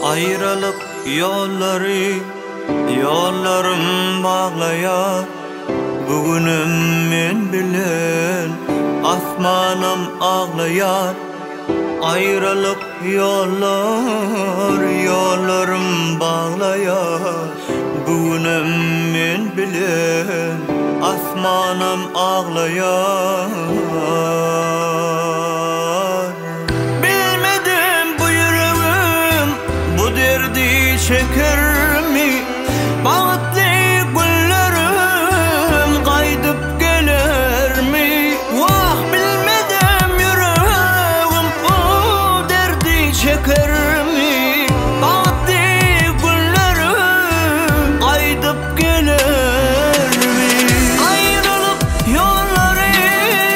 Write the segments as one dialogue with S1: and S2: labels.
S1: Ayrılık yollarım bağlayar. Bugünüm men bilen asmanım ağlayar. Ayrılık yollarım bağlayar. Bugünüm men bilen asmanım ağlayar. Bilmedim bu yüreğim bu derdi çeker mi? Bağıtlı güllerim kaydıp gelir mi? Vah bilmedim yüreğim bu derdi çeker mi? Bağıtlı güllerim kaydıp gelir mi? Ayrılık yollarım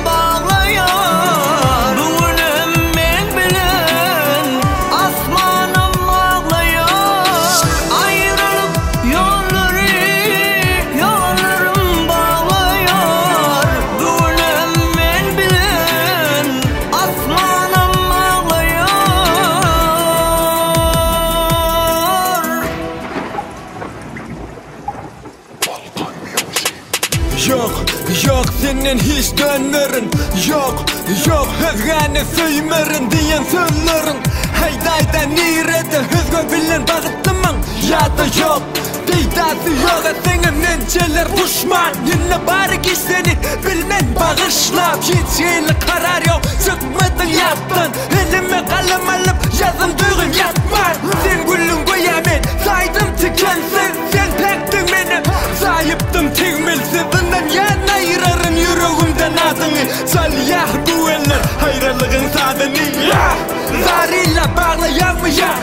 S1: bağlayar. Bugünüm men bilen asmanım ağlayar. Ayrılık yollarım bağlayar. Bugünüm men bilen asmanım ağlayar.
S2: Yok senin hiç dönmerin. Yok özgəni söymerin diyen sözlerin. Haydayda nirede özgö bilen bağıttımın ya da yok. Deydası yok senin nençeler düşman. Yine bari ki seni bilmen bağışlap. Hiç şeyli karar yok çıkmadın yaptın. Elime kalem alıp yazım duygun yapman. Sen gülün koyamen saydım tükensin. Sen tektin beni sayıptım tekmelsizinden. Yan ayırarım yüreğimden adını. Salyah dueller hayralığın sadını. Zarıyla bağlayan mı ya?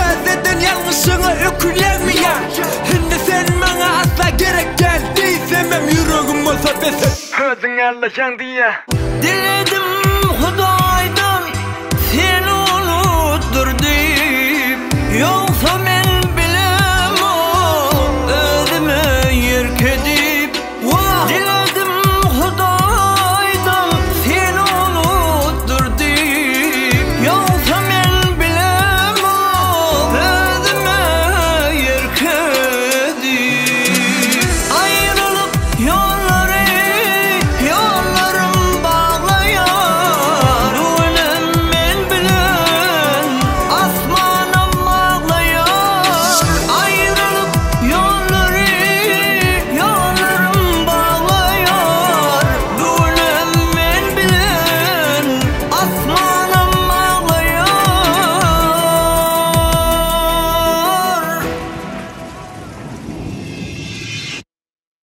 S2: Özledin yanlışını ökülen mi ya? Şimdi sen bana asla gerek gel değilsemem yüreğim olsa besin. Özün anlaşan diye.